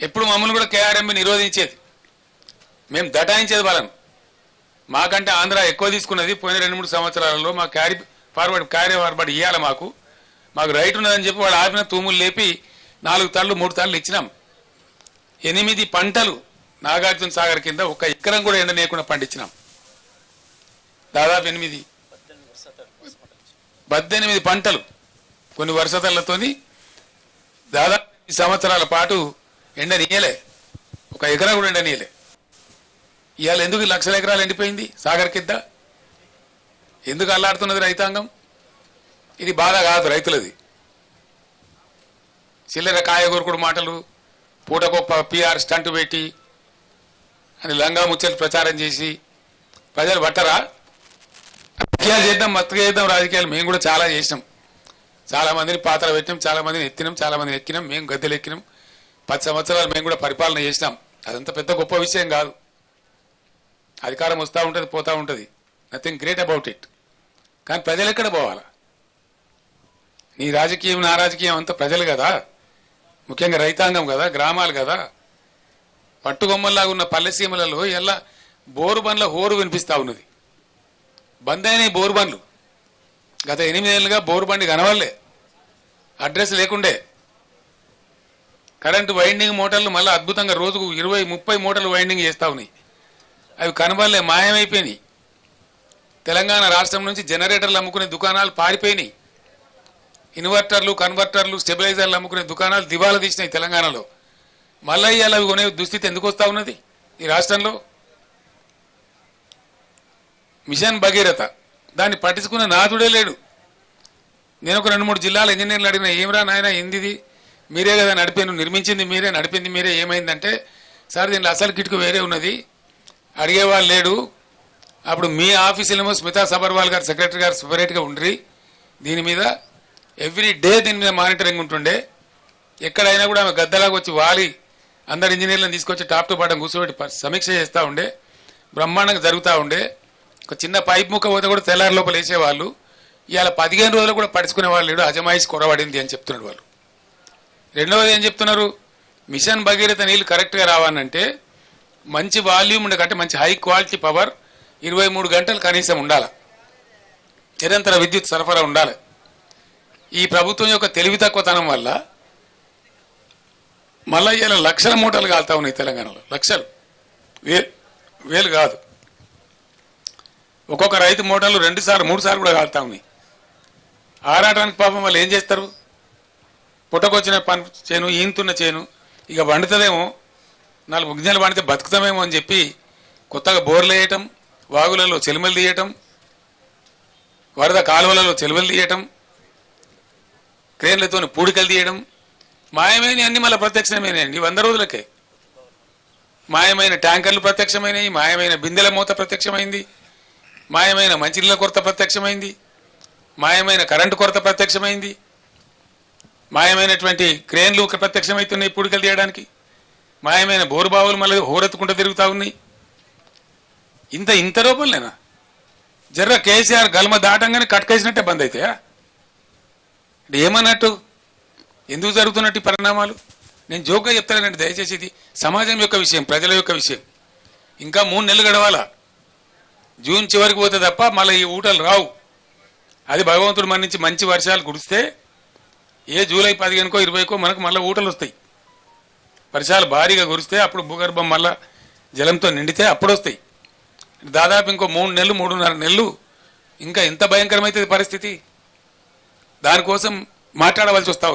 ఎప్పుడు మమ్మల్ని కూడా కేఆర్ఎంబి నిరోధించేది, మేము దటాయించేది వాళ్ళను. మాకంటే ఆంధ్ర ఎక్కువ తీసుకున్నది పోయిన 2-3 సంవత్సరాలలో. మా క్యారీ ఫార్వర్డ్ ఇవ్వాలి, మాకు రైట్ ఉన్నదని చెప్పి వాళ్ళు ఆపిన తూములు లేపి 4 తళ్ళు 3 తళ్ళు ఇచ్చినాం. 8 పంటలు నాగార్జున సాగర్ కింద 1 ఎకరం కూడా ఎండ లేకుండా పండించినాం. దాదాపు 18 పంటలు కొన్ని వర్షతలతోని దాదాపు 2 సంవత్సరాల పాటు ఎండ నీయలే, 1 ఎకరం కూడా ఎండ నీయలే. ఇవాళ ఎందుకు లక్షల ఎకరాలు ఎండిపోయింది సాగర్ కింద? ఎందుకు అల్లాడుతున్నది రైతాంగం? ఇది బాధ కాదు రైతులది. చిల్లర కాయగూరకుడు మాటలు, పూటకొప్ప పిఆర్ స్టంట్ పెట్టి అని లంగా ముచ్చలు ప్రచారం చేసి ప్రజలు పట్టరా? రాజకీయాలు చేద్దాం, మత్తుగా చేద్దాం రాజకీయాలు. మేము కూడా చాలా చేసినాం, చాలా మందిని పాత్రలు పెట్టినాం, చాలా మందిని ఎత్తినాం, చాలా మందిని ఎక్కినాం, మేము గద్దెలు ఎక్కినాం. 10 సంవత్సరాలు మేము కూడా పరిపాలన చేసినాం. అదంతా పెద్ద గొప్ప విషయం కాదు. అధికారం వస్తూ ఉంటుంది, పోతూ ఉంటుంది, నథింగ్ గ్రేట్ అబౌట్ ఇట్. కానీ ప్రజలు ఎక్కడ పోవాలా? నీ రాజకీయం నా రాజకీయం అంతా ప్రజలు కదా, ముఖ్యంగా రైతాంగం కదా, గ్రామాలు కదా. పట్టుగొమ్మల్లాగా ఉన్న పల్లెసీమలలో ఎలా బోరు బండ్ల హోరు వినిపిస్తూ ఉన్నది. బంద్ అయినాయి బోరు బండ్లు. గత 8 ఏళ్ళుగా బోరు బండి కనవాలే, అడ్రస్ లేకుండే. కరెంటు వైండింగ్ మోటార్లు మళ్ళీ అద్భుతంగా రోజుకు 20-30 మోటార్లు వైండింగ్ చేస్తూ ఉన్నాయి. అవి కనబడలే, మాయమైపోయినాయి. తెలంగాణ రాష్ట్రం నుంచి జనరేటర్లు అమ్ముకునే దుకాణాలు పారిపోయినాయి. ఇన్వర్టర్లు, కన్వర్టర్లు, స్టెబిలైజర్లు అమ్ముకునే దుకాణాలు దివాలా తీసినాయి తెలంగాణలో. మళ్ళీ ఇవాళ అవి కొనే దుస్థితి ఎందుకు వస్తూ ఉన్నది ఈ రాష్ట్రంలో? మిషన్ భగీరథ, దాన్ని పట్టించుకున్న నాథుడే లేడు. నేను ఒక 2-3 జిల్లాల ఇంజనీర్లు అడిగిన, ఏమిరా నాయన ఏంది, మీరే కదా నడిపాను, నిర్మించింది మీరే, నడిపింది మీరే, ఏమైందంటే సార్ దీంట్లో అసలు కిటుకు వేరే ఉన్నది, అడిగేవాళ్ళు లేడు. అప్పుడు మీ ఆఫీసులేమో స్మితా సబర్వాల్ గారు సెక్రటరీ గారు సపరేట్గా ఉండ్రి, దీని మీద ఎవ్రీ డే దీని మీద మానిటరింగ్ ఉంటుండే. ఎక్కడైనా కూడా ఆమె గద్దలాగా వచ్చి వాలి అందరు ఇంజనీర్లను తీసుకొచ్చి టాప్ టు బాటం కూర్చోబెట్టి సమీక్ష చేస్తూ ఉండే, బ్రహ్మాండంగా జరుగుతూ ఉండే. ఒక చిన్న పైప్ ముక్క పోతే కూడా తెల్లారి లోపల వేసేవాళ్ళు. ఇవాళ 15 రోజులు కూడా పడుచుకునే వాళ్ళు లేడు, అజమాయిషి కొరబడింది అని చెప్తున్నాడు వాళ్ళు. రెండవది ఏం చెప్తున్నారు, మిషన్ భగీరథ నీళ్ళు కరెక్ట్గా రావాలంటే మంచి వాల్యూమ్ ఉండకంటే మంచి హై క్వాలిటీ పవర్ 23 గంటలు కనీసం ఉండాలి, నిరంతర విద్యుత్ సరఫరా ఉండాలి. ఈ ప్రభుత్వం యొక్క తెలివి తక్కువతనం వల్ల మళ్ళీ ఇలా లక్షల మూటలు కాలుతా ఉన్నాయి తెలంగాణలో. లక్షలు, వేలు కాదు. ఒక్కొక్క రైతు మూటలు 2 సార్లు 3 సార్లు కూడా కాలుతా ఉన్నాయి. ఆరాటానికి పాపం వాళ్ళు ఏం చేస్తారు? పుట్టకొచ్చిన పని చేను, ఈంతున్న చేను ఇక వండుతుందేమో, 4 గిన్నెలు వండితే బతుకుతామేమో అని చెప్పి కొత్తగా బోర్లు వేయటం, వాగులలో చెలుమలు తీయటం, వరద కాలువలలో చెలుమలు తీయటం, క్రేన్లతో పూడికలు తీయడం, మాయమైన అన్ని మళ్ళీ ప్రత్యక్షమైనాయండి 100 రోజులకే. మాయమైన ట్యాంకర్లు ప్రత్యక్షమైనవి, మాయమైన బిందెల మూత ప్రత్యక్షమైంది, మాయమైన మంచినీళ్ళ కొరత ప్రత్యక్షమైంది, మాయమైన కరెంటు కొరత ప్రత్యక్షమైంది, మాయమైనటువంటి క్రేన్లు ప్రత్యక్షమవుతున్నాయి పూడికలు తీయడానికి, మాయమైన బోరుబావులు మళ్ళీ హోరెత్తుకుంటూ తిరుగుతూ ఉన్నాయి. ఇంత రూపంలేనా? జర్ర కేసీఆర్ గల్మ దాటంగానే కట్కేసినట్టే బంద్ అవుతాయా? ఏమన్నట్టు? ఎందుకు జరుగుతున్నట్టు ఈ పరిణామాలు? నేను జోక్గా చెప్తానండి, దయచేసి ఇది సమాజం యొక్క విషయం, ప్రజల యొక్క విషయం. ఇంకా 3 నెలలు గడవాలా, జూన్ చివరికి పోతే తప్ప మళ్ళీ ఈ ఊటలు రావు. అది భగవంతుడు మన నుంచి మంచి వర్షాలు కురిస్తే ఏ జూలై 15కో 20కో మనకు మళ్ళీ ఊటలు వస్తాయి. వర్షాలు భారీగా కురిస్తే అప్పుడు భూగర్భం మళ్ళా జలంతో నిండితే అప్పుడు వస్తాయి. దాదాపు ఇంకో 3 నెలలు 3.5 నెలలు ఇంకా ఎంత భయంకరమైతుంది పరిస్థితి? దానికోసం మాట్లాడవలసి వస్తా